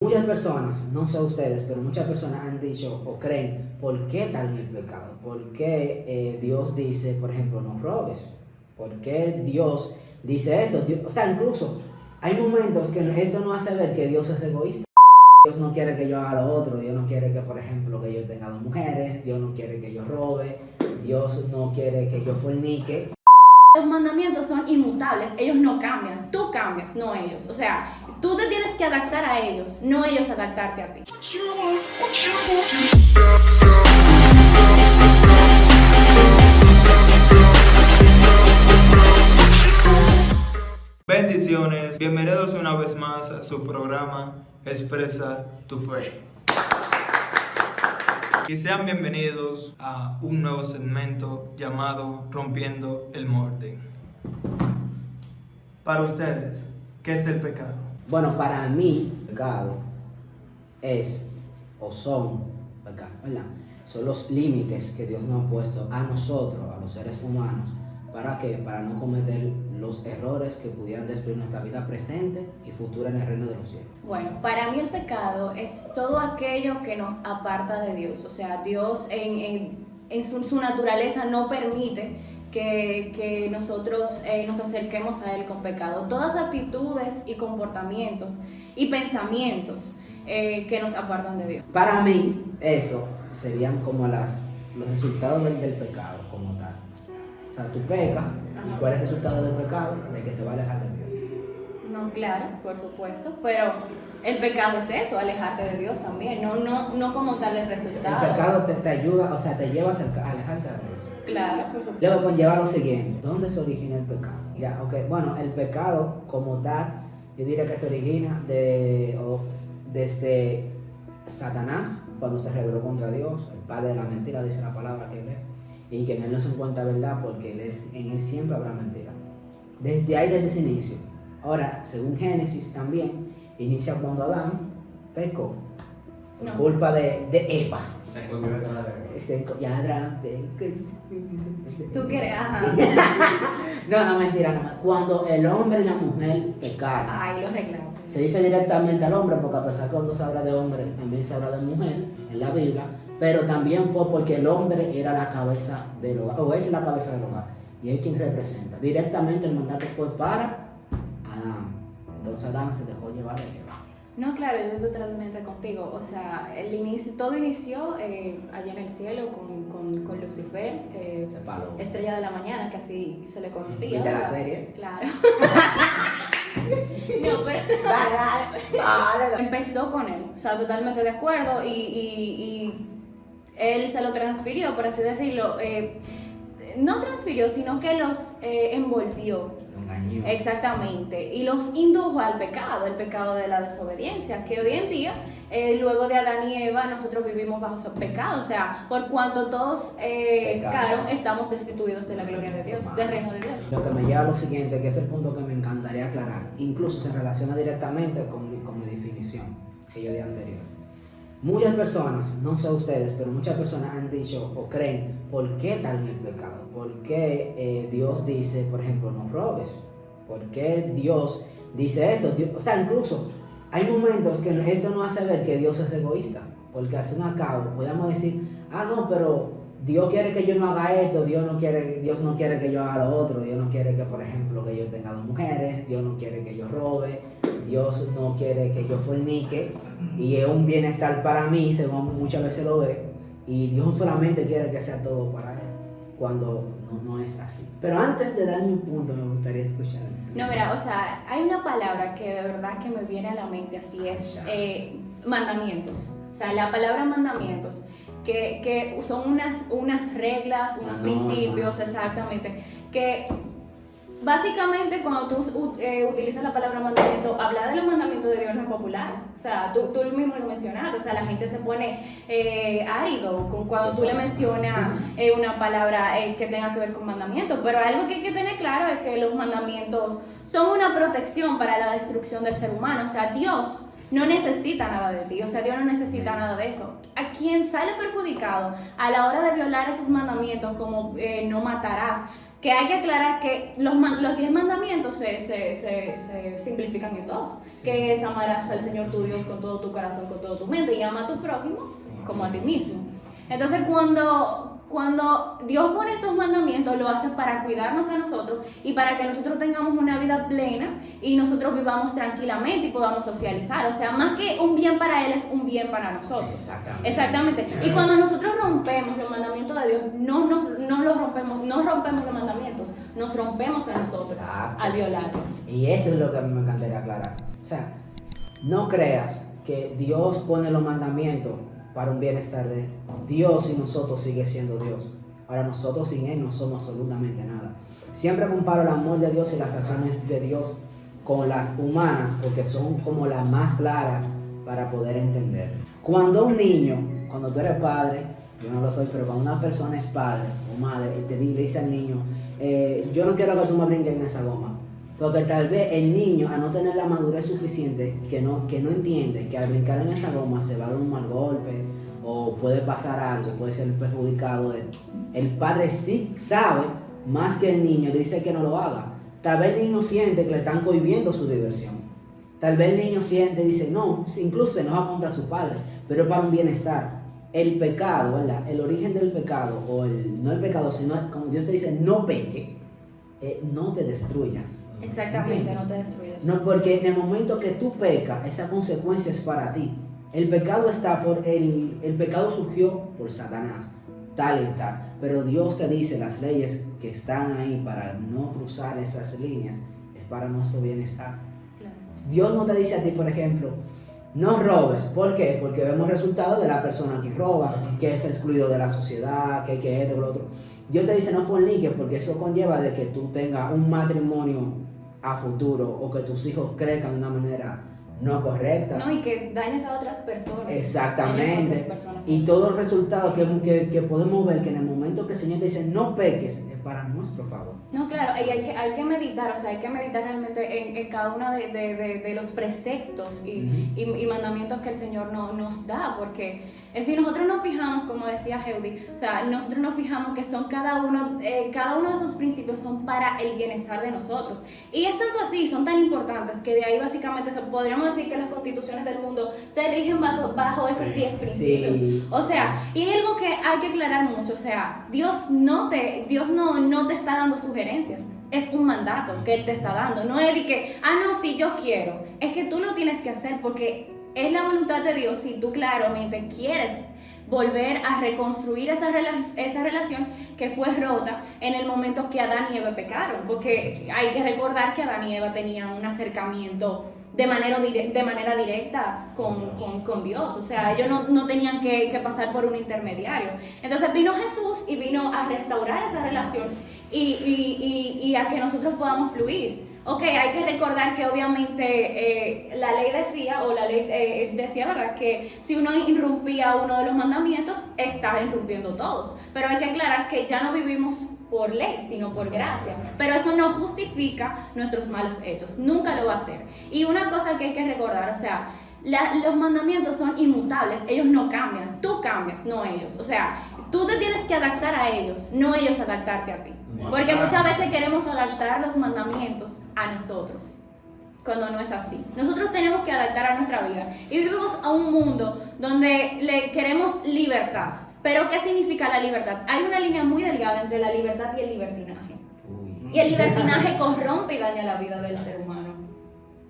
Muchas personas, no sé ustedes, pero muchas personas han dicho o creen, ¿por qué tal el pecado? ¿Por qué Dios dice, por ejemplo, no robes? ¿Por qué Dios dice esto? O sea, incluso hay momentos que esto no hace ver que Dios es egoísta. Dios no quiere que yo haga lo otro, Dios no quiere que, por ejemplo, que yo tenga dos mujeres, Dios no quiere que yo robe, Dios no quiere que yo fornique. Los mandamientos son inmutables, ellos no cambian, tú cambias, no ellos. O sea, tú te tienes que adaptar a ellos, no ellos adaptarte a ti. Bendiciones, bienvenidos una vez más a su programa Expresa tu Fe. Y sean bienvenidos a un nuevo segmento llamado Rompiendo el Molde. Para ustedes, ¿qué es el pecado? Bueno, para mí, pecado es o son pecado, ¿verdad? Son los límites que Dios nos ha puesto a nosotros, a los seres humanos. ¿Para qué? Para no cometer los errores que pudieran destruir nuestra vida presente y futura en el reino de los cielos. Bueno, para mí el pecado es todo aquello que nos aparta de Dios. O sea, Dios en su naturaleza no permite que nosotros nos acerquemos a Él con pecado. Todas actitudes y comportamientos y pensamientos que nos apartan de Dios. Para mí, eso serían como los resultados del pecado como tal. O sea, tú pecas, ¿y cuál es el resultado del pecado? De que te va a alejar de Dios. No, claro, por supuesto, pero el pecado es eso, alejarte de Dios también, no como tal el resultado. El pecado te ayuda, o sea, te lleva a alejarte de Dios. Claro, por supuesto. Luego conlleva lo siguiente, ¿dónde se origina el pecado? Ya, ok, bueno, el pecado como tal, yo diría que se origina desde Satanás, cuando se rebeló contra Dios, el padre de la mentira, dice la palabra que él es, y que en él no se encuentra verdad porque en él siempre habrá mentira. Desde ahí, desde ese inicio. Ahora, según Génesis también, inicia cuando Adán pecó, por culpa de Eva. ¿Tú quieres? Ajá. No, mentira, no. Cuando el hombre y la mujer pecaron. Ay, lo arreglamos. Se dice directamente al hombre, porque a pesar que cuando se habla de hombre, también se habla de mujer en la Biblia, pero también fue porque el hombre era la cabeza del hogar, o es la cabeza del hogar, y es quien representa. Directamente el mandato fue para Adán. Entonces Adán se dejó llevar de Eva. No, claro, yo estoy totalmente contigo. O sea, todo inició allá en el cielo con Lucifer, estrella de la mañana, que así se le conocía. ¿Viste la serie? Claro. No, pero Dale. empezó con él, o sea, totalmente de acuerdo y él se lo transfirió, por así decirlo. No transfirió, sino que los envolvió. Lo engañó. Exactamente, y los indujo al pecado, el pecado de la desobediencia, que hoy en día, luego de Adán y Eva, nosotros vivimos bajo ese pecado. O sea, por cuanto todos pecaron, estamos destituidos de la gloria de Dios, del reino de Dios. Lo que me lleva a lo siguiente, que es el punto que me encantaría aclarar, incluso se relaciona directamente con mi definición que yo di anterior. Muchas personas, no sé ustedes, pero muchas personas han dicho o creen, ¿por qué tal el pecado? ¿Por qué Dios dice, por ejemplo, no robes? ¿Por qué Dios dice esto? O sea, incluso hay momentos que esto no hace ver que Dios es egoísta, porque al fin y al cabo podemos decir, no, pero Dios quiere que yo no haga esto, Dios no quiere que yo haga lo otro, Dios no quiere que, por ejemplo, que yo tenga dos mujeres, Dios no quiere que yo robe, Dios no quiere que yo fornique, y es un bienestar para mí, según muchas veces lo ve, y Dios solamente quiere que sea todo para Él, cuando no es así. Pero antes de dar mi punto, me gustaría escuchar. No, mira, o sea, hay una palabra que de verdad que me viene a la mente, así es, mandamientos. O sea, la palabra mandamientos, que son unas reglas, unos principios, exactamente, que básicamente cuando tú utilizas la palabra mandamiento, hablar de los mandamientos de Dios no es popular. O sea, tú mismo lo mencionaste, o sea, la gente se pone árido cuando tú le mencionas una palabra que tenga que ver con mandamientos. Pero algo que hay que tener claro es que los mandamientos son una protección para la destrucción del ser humano. O sea, Dios no necesita nada de ti, o sea, Dios no necesita nada de eso. A quien sale perjudicado a la hora de violar esos mandamientos, como no matarás, que hay que aclarar que los 10 mandamientos se simplifican en dos, que es amarás al Señor tu Dios con todo tu corazón, con todo tu mente, y ama a tu prójimo como a ti mismo. Entonces cuando Dios pone estos mandamientos, lo hace para cuidarnos a nosotros y para que nosotros tengamos una vida plena y nosotros vivamos tranquilamente y podamos socializar. O sea, más que un bien para Él, es un bien para nosotros. Exactamente. Y cuando nosotros rompemos los mandamientos de Dios, no rompemos los mandamientos, nos rompemos a nosotros al violarlos. Y eso es lo que a mí me encantaría aclarar. O sea, no creas que Dios pone los mandamientos para un bienestar de Dios y nosotros sigue siendo Dios. Ahora nosotros sin Él no somos absolutamente nada. Siempre comparo el amor de Dios y las acciones de Dios con las humanas porque son como las más claras para poder entender. Cuando un niño, cuando tú eres padre, yo no lo soy, pero cuando una persona es padre o madre y le dice al niño, yo no quiero que tú me brinques en esa goma. Porque tal vez el niño, a no tener la madurez suficiente, que no entiende que al brincar en esa goma se va a dar un mal golpe o puede pasar algo, puede ser perjudicado él. El padre sí sabe más que el niño, le dice que no lo haga. Tal vez el niño siente que le están cohibiendo su diversión. Tal vez el niño siente, dice, no, incluso se enoja contra su padre, pero para un bienestar. El pecado, ¿verdad? El origen del pecado, no el pecado, sino como Dios te dice, no peque, no te destruyas. Exactamente, no te destruyes. No, porque en el momento que tú pecas, esa consecuencia es para ti. El pecado el pecado surgió por Satanás, tal y tal. Pero Dios te dice, las leyes que están ahí para no cruzar esas líneas, es para nuestro bienestar. Claro. Dios no te dice a ti, por ejemplo, no robes. ¿Por qué? Porque vemos resultados de la persona que roba, que es excluido de la sociedad, que es de lo otro. Dios te dice no forniques porque eso conlleva de que tú tengas un matrimonio a futuro o que tus hijos crezcan de una manera no correcta. No, y que dañes a otras personas. Exactamente. Y todo el resultado que podemos ver que en el momento que el Señor te dice no peques, es para nuestro favor. No, claro, y hay que meditar, o sea, hay que meditar realmente en cada uno de los preceptos y mandamientos que el Señor nos da, porque si nosotros nos fijamos, como decía Heudi, o sea, nosotros nos fijamos que son cada uno de esos principios son para el bienestar de nosotros. Y es tanto así, son tan importantes, que de ahí básicamente podríamos decir que las constituciones del mundo se rigen bajo esos 10 principios. Sí. O sea, y es algo que hay que aclarar mucho, o sea, Dios no te está dando sugerencias. Es un mandato que Él te está dando. No es de que, no, sí, yo quiero. Es que tú lo tienes que hacer porque es la voluntad de Dios si tú claramente quieres volver a reconstruir esa relación que fue rota en el momento que Adán y Eva pecaron. Porque hay que recordar que Adán y Eva tenían un acercamiento de manera directa con Dios. O sea, ellos no tenían que pasar por un intermediario. Entonces vino Jesús y vino a restaurar esa relación y a que nosotros podamos fluir. Ok, hay que recordar que obviamente la ley decía, ¿verdad?, que si uno irrumpía uno de los mandamientos, estaba irrumpiendo todos. Pero hay que aclarar que ya no vivimos por ley, sino por gracia. Pero eso no justifica nuestros malos hechos, nunca lo va a hacer. Y una cosa que hay que recordar, o sea, los mandamientos son inmutables, ellos no cambian, tú cambias, no ellos. O sea, tú te tienes que adaptar a ellos, no ellos adaptarte a ti. Porque muchas veces queremos adaptar los mandamientos a nosotros, cuando no es así. Nosotros tenemos que adaptar a nuestra vida. Y vivimos a un mundo donde le queremos libertad. Pero ¿qué significa la libertad? Hay una línea muy delgada entre la libertad y el libertinaje. Y el libertinaje corrompe y daña la vida del ser humano.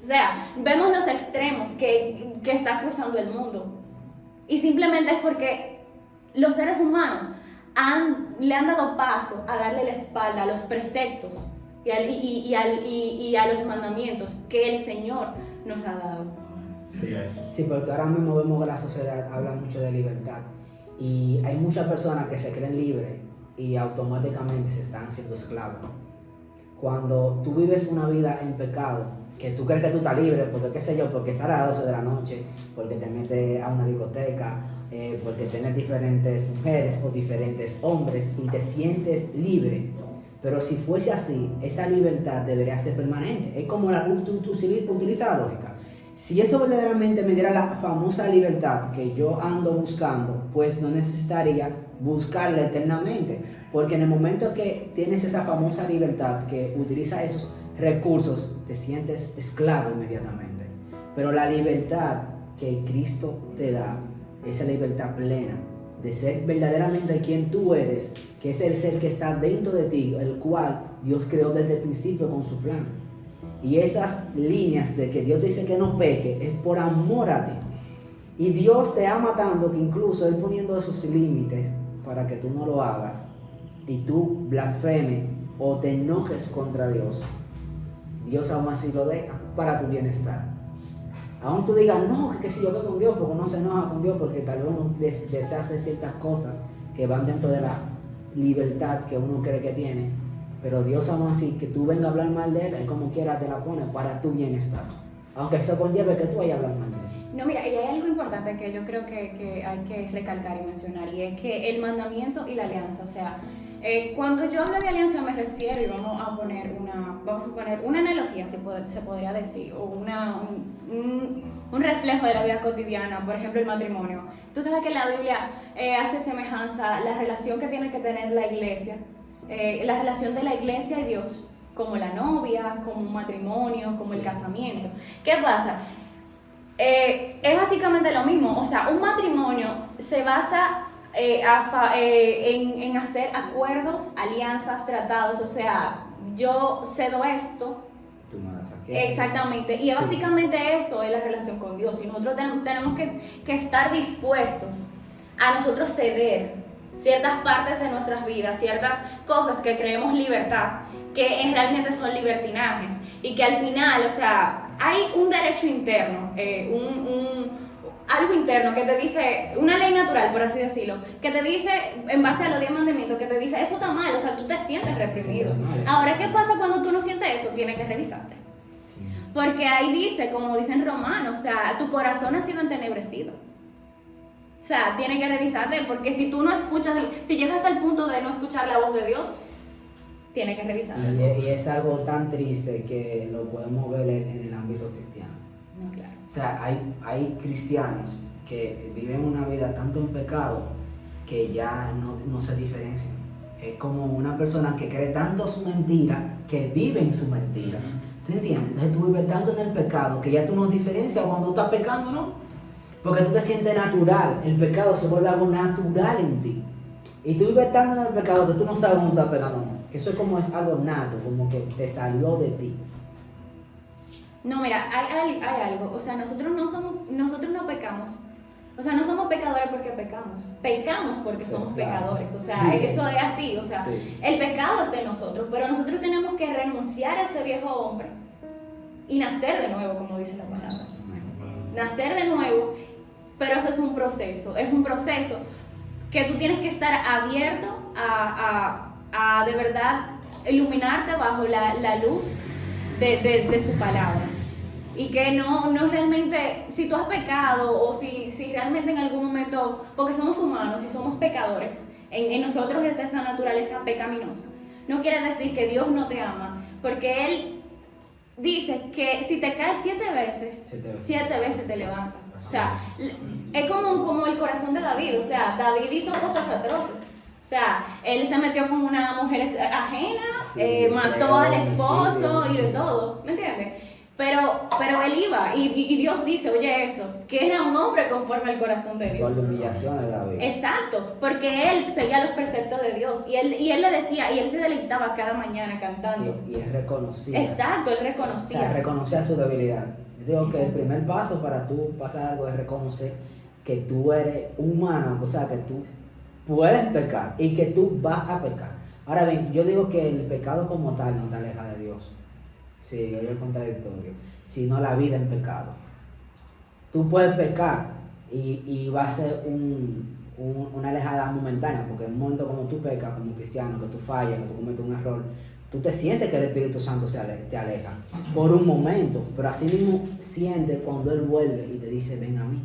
O sea, vemos los extremos que está cruzando el mundo. Y simplemente es porque los seres humanos le han dado paso a darle la espalda a los preceptos y a los mandamientos que el Señor nos ha dado. Sí, porque ahora mismo vemos que la sociedad habla mucho de libertad y hay muchas personas que se creen libres y automáticamente se están haciendo esclavos. Cuando tú vives una vida en pecado, que tú crees que tú estás libre, porque qué sé yo, porque sales a las 12 de la noche, porque te metes a una discoteca, porque tienes diferentes mujeres o diferentes hombres y te sientes libre. Pero si fuese así, esa libertad debería ser permanente. Es como utiliza la lógica. Si eso verdaderamente me diera la famosa libertad que yo ando buscando, pues no necesitaría buscarla eternamente. Porque en el momento que tienes esa famosa libertad, que utiliza esos recursos, te sientes esclavo inmediatamente. Pero la libertad que Cristo te da, esa libertad plena de ser verdaderamente quien tú eres, que es el ser que está dentro de ti, el cual Dios creó desde el principio con su plan. Y esas líneas de que Dios te dice que no peque es por amor a ti. Y Dios te ama tanto que incluso Él poniendo esos límites para que tú no lo hagas y tú blasfemes o te enojes contra Dios, Dios aún así lo deja para tu bienestar. Aún tú digas, no, que si yo quedo con Dios, porque no se enoja con Dios, porque tal vez uno deshace ciertas cosas que van dentro de la libertad que uno cree que tiene, pero Dios aún así, que tú vengas a hablar mal de Él como quiera te la pone para tu bienestar, aunque eso conlleve que tú vayas a hablar mal de Él. No, mira, y hay algo importante que yo creo que hay que recalcar y mencionar, y es que el mandamiento y la alianza, o sea, cuando yo hablo de alianza me refiero, y vamos a poner una analogía, se podría decir, o un reflejo de la vida cotidiana, por ejemplo el matrimonio. Tú sabes que la Biblia hace semejanza la relación que tiene que tener la iglesia, la relación de la iglesia y Dios, como la novia, como un matrimonio, como el casamiento. ¿Qué pasa? Es básicamente lo mismo, o sea, un matrimonio se basa en hacer acuerdos, alianzas, tratados, o sea, yo cedo esto. Tú me das aquí. Exactamente, y básicamente eso es la relación con Dios, y nosotros tenemos que estar dispuestos a nosotros ceder ciertas partes de nuestras vidas, ciertas cosas que creemos libertad, que realmente son libertinajes, y que al final, o sea, hay un derecho interno, algo interno que te dice, una ley natural, por así decirlo, que te dice, en base a los 10 mandamientos, que te dice, eso está mal, o sea, tú te sientes reprimido. Ahora, ¿qué pasa cuando tú no sientes eso? Tienes que revisarte. Sí. Porque ahí dice, como dicen Romanos, o sea, tu corazón ha sido entenebrecido. O sea, tienes que revisarte, porque si tú no escuchas, si llegas al punto de no escuchar la voz de Dios, tienes que revisarte. Y es algo tan triste que lo podemos ver en el ámbito cristiano. No, claro. O sea, hay cristianos que viven una vida tanto en pecado que ya no se diferencian. Es como una persona que cree tanto su mentira que vive en su mentira. ¿Tú entiendes? Entonces tú vives tanto en el pecado que ya tú no diferencias cuando estás pecando, ¿no? Porque tú te sientes natural. El pecado se vuelve algo natural en ti. Y tú vives tanto en el pecado que tú no sabes cómo estás pecando, ¿no? Que eso es como es algo nato, como que te salió de ti. No, mira, hay algo, o sea, nosotros no pecamos, o sea, no somos pecadores porque pecamos porque somos pecadores, o sea, sí, eso es así, o sea, sí, el pecado es de nosotros, pero nosotros tenemos que renunciar a ese viejo hombre y nacer de nuevo, como dice la palabra, nacer de nuevo, pero eso es un proceso que tú tienes que estar abierto a de verdad iluminarte bajo la luz de su palabra. Y que no realmente, si tú has pecado o si realmente en algún momento, porque somos humanos y somos pecadores, en nosotros está esa naturaleza pecaminosa. No quiere decir que Dios no te ama, porque Él dice que si te caes 7 veces te levantas. O sea, es como el corazón de David, o sea, David hizo cosas atroces. O sea, él se metió con una mujer ajena, mató al esposo y de todo, ¿me entiendes? Pero él iba y Dios dice, oye eso, que era un hombre conforme al corazón de Dios. Por la humillación de David. Exacto, porque él seguía los preceptos de Dios y él le decía, y él se deleitaba cada mañana cantando. Y él reconocía. Exacto, él reconocía. O sea, reconocía su debilidad. Yo digo que el primer paso para tú pasar algo es reconocer que tú eres humano, o sea, que tú puedes pecar y que tú vas a pecar. Ahora bien, yo digo que el pecado como tal no te aleja de Dios. Sí, yo el contradictorio, sino la vida en pecado. Tú puedes pecar y va a ser una alejada momentánea, porque en un momento como tú pecas como cristiano, que tú fallas, que tú cometes un error, tú te sientes que el Espíritu Santo te aleja por un momento, pero así mismo sientes cuando Él vuelve y te dice, ven a mí.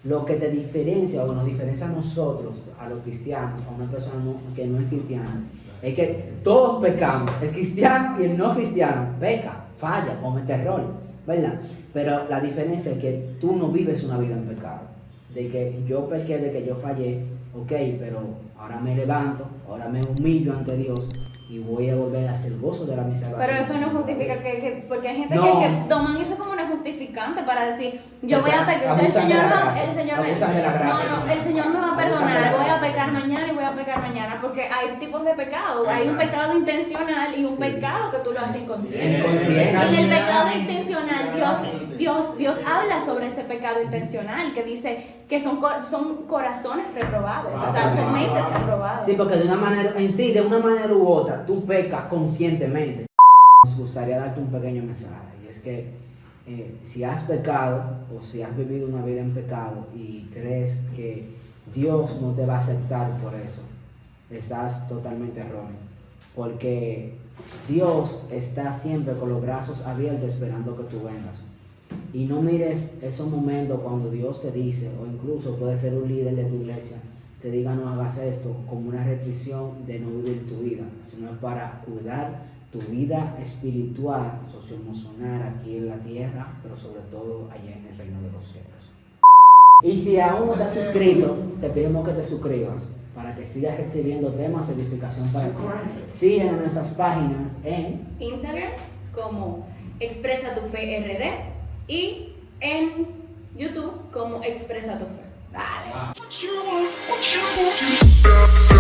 Lo que te diferencia o nos diferencia a nosotros, a los cristianos, a una persona que no es cristiana, es que todos pecamos, el cristiano y el no cristiano peca, falla, comete error. ¿verdad? Pero la diferencia es que tú no vives una vida en pecado. De que yo pequé, de que yo fallé, ok, pero ahora me levanto, ahora me humillo ante Dios y voy a volver a hacer gozo de la mi salvación. Pero eso no justifica porque hay gente No. que toman eso como una justificante para decir, yo O voy sea, a pecar, abusan de la gracia, el Señor abusan de la gracia. no, el Señor me va a Abusan de perdonar, la voy a gracia. pecar mañana y voy a pecar mañana, porque hay tipos de pecado, hay un Exacto. pecado intencional y un Sí. pecado que tú lo haces inconsciente. Inconsciente. En el pecado intencional, Dios habla sobre ese pecado intencional, que dice que son corazones reprobados, o sea, son mentes reprobadas. Sí, porque de una manera, en sí, de una manera u otra, tú pecas conscientemente. Nos gustaría darte un pequeño mensaje, y es que si has pecado o si has vivido una vida en pecado y crees que Dios no te va a aceptar por eso, estás totalmente erróneo, porque Dios está siempre con los brazos abiertos esperando que tú vengas. Y no mires esos momentos cuando Dios te dice, o incluso puede ser un líder de tu iglesia, te diga no hagas esto como una restricción de no vivir tu vida, sino es para cuidar tu vida espiritual, socioemocional aquí en la tierra, pero sobre todo allá en el reino de los cielos. Y si aún no te has suscrito, te pedimos que te suscribas para que sigas recibiendo temas de edificación para ti. Síguenos en nuestras páginas en Instagram como Expresa tu Fe RD y en YouTube como Expresa tu Fe. Dale. What you want, what you want.